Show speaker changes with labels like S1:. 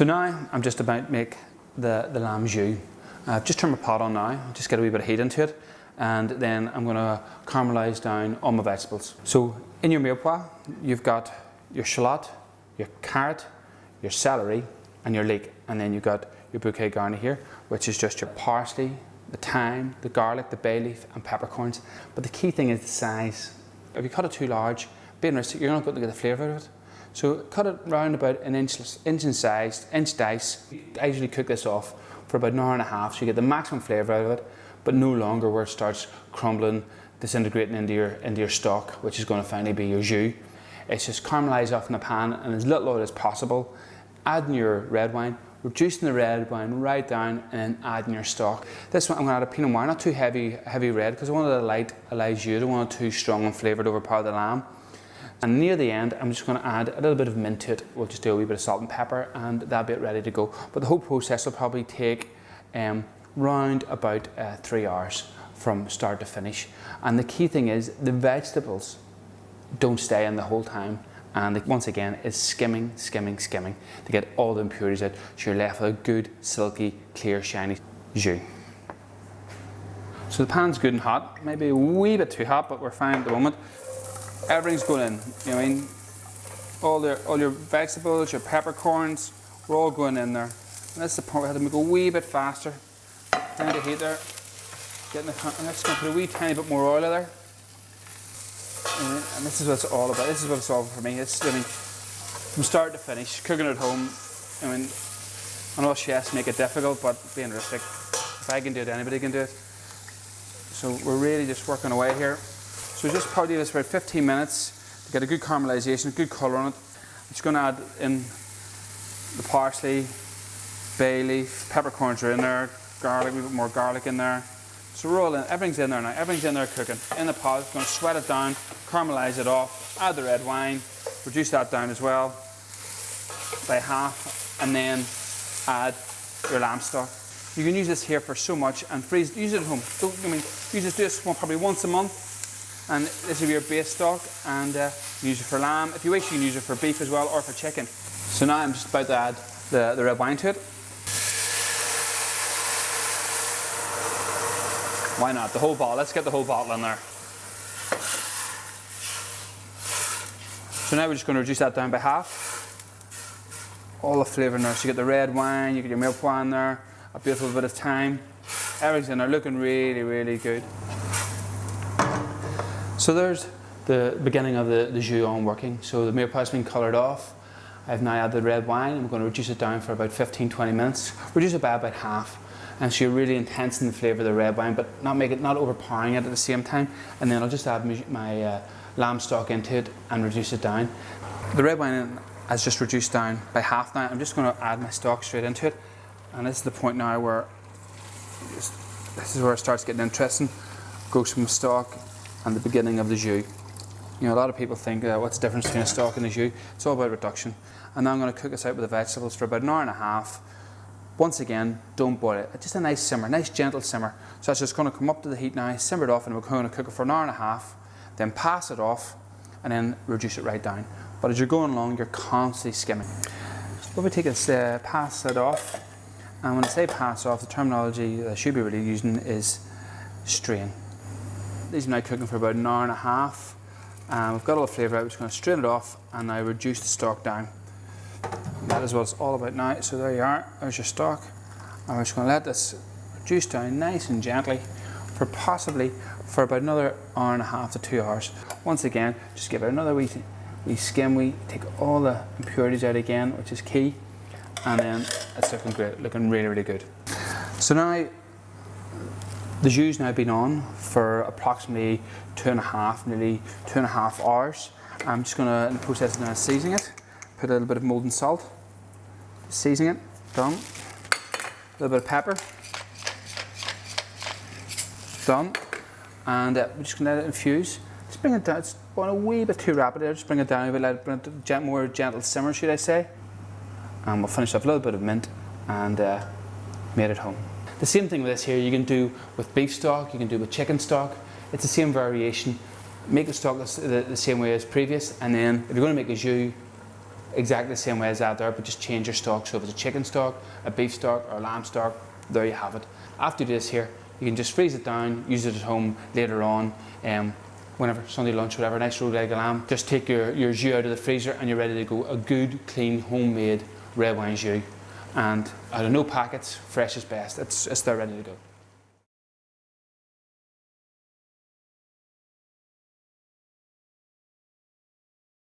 S1: So now I'm just about to make the lamb jus. I've just turned my pot on now, just get a wee bit of heat into it, and then I'm going to caramelise down all my vegetables. So in your mirepoix, you've got your shallot, your carrot, your celery and your leek, and then you've got your bouquet garni here, which is just your parsley, the thyme, the garlic, the bay leaf and peppercorns. But the key thing is the size. If you cut it too large, being realistic, you're not going to get the flavour out of it. So cut it round about an inch in size, inch dice. I usually cook this off for about an hour and a half, so you get the maximum flavour out of it, but no longer where it starts crumbling, disintegrating into your stock, which is going to finally be your jus. It's just caramelised off in the pan and as little oil as possible. Adding your red wine, reducing the red wine right down, and then adding your stock. This one I'm going to add a Pinot Noir, not too heavy red, because I wanted a light jus. I don't want it too strong and flavoured overpower the lamb. And near the end, I'm just going to add a little bit of mint to it. We'll just do a wee bit of salt and pepper, and that'll be ready to go. But the whole process will probably take round about 3 hours from start to finish. And the key thing is the vegetables don't stay in the whole time. And once again, it's skimming to get all the impurities out, so you're left with a good, silky, clear, shiny jus. So the pan's good and hot, maybe a wee bit too hot, but we're fine at the moment. Everything's going in, you know what I mean? All your vegetables, your peppercorns, we're all going in there. And that's the point we have to make a wee bit faster. Down the heat there. I'm just going to put a wee tiny bit more oil in there. And this is what it's all about. This is what it's all for me. It's, I mean, from start to finish, cooking at home. I mean, I know chefs make it difficult, but being realistic, if I can do it, anybody can do it. So we're really just working away here. So just probably do this for about 15 minutes to get a good caramelisation, a good colour on it. I'm just going to add in the parsley, bay leaf, peppercorns are in there, garlic, a wee bit more garlic in there. So we're all in, everything's in there now, everything's in there cooking. In the pot, going to sweat it down, caramelise it off, add the red wine, reduce that down as well by half, and then add your lamb stock. You can use this here for so much and freeze, use it at home. Use this probably once a month. And this will be your base stock, and use it for lamb. If you wish, you can use it for beef as well, or for chicken. So now I'm just about to add the red wine to it. Why not? The whole bottle. Let's get the whole bottle in there. So now we're just going to reduce that down by half. All the flavour in there. So you get the red wine, you get your mirepoix in there, a beautiful bit of thyme. Everything's in there, looking really, really good. So there's the beginning of the jus on working. So the mirepoix has been coloured off. I've now added the red wine. I'm going to reduce it down for about 15-20 minutes. Reduce it by about half. And so you're really intense in the flavour of the red wine, but not overpowering it at the same time. And then I'll just add my lamb stock into it and reduce it down. The red wine has just reduced down by half now. I'm just going to add my stock straight into it. And this is the point now where this is where it starts getting interesting. Goes from stock and the beginning of the jus. You know, a lot of people think, what's the difference between a stock and a jus? It's all about reduction. And now I'm going to cook this out with the vegetables for about an hour and a half. Once again, don't boil it. Just a nice simmer, nice gentle simmer. So it's just going to come up to the heat now, simmer it off, and we're going to cook it for an hour and a half, then pass it off, and then reduce it right down. But as you're going along, you're constantly skimming. What we take is pass it off. And when I say pass off, the terminology that I should be really using is strain. These are now cooking for about an hour and a half. We've got all the flavour out, we're just going to strain it off and now reduce the stock down. That is what it's all about now. So there you are, there's your stock. And we're just going to let this reduce down nice and gently for possibly for about another hour and a half to 2 hours. Once again, just give it another wee skim, take all the impurities out again, which is key. And then it's looking great, looking really, really good. So now, the jus now been on for approximately nearly 2.5 hours. I'm just going to, in the process now, seasoning it. Put a little bit of molten salt, season it, done. A little bit of pepper, done. And we're just going to let it infuse. Just bring it down, it's going a wee bit too rapid there, just bring it down a bit, let it bring it to more gentle simmer, should I say. And we'll finish off a little bit of mint and made it home. The same thing with this here, you can do with beef stock, you can do with chicken stock. It's the same variation. Make the stock the same way as previous, and then if you're going to make a jus, exactly the same way as that there, but just change your stock. So if it's a chicken stock, a beef stock, or a lamb stock, there you have it. After you do this here, you can just freeze it down, use it at home later on, whenever, Sunday lunch, whatever, nice rolled leg of lamb. Just take your jus out of the freezer and you're ready to go. A good, clean, homemade red wine jus. And out of no packets, fresh is best. It's there ready to go.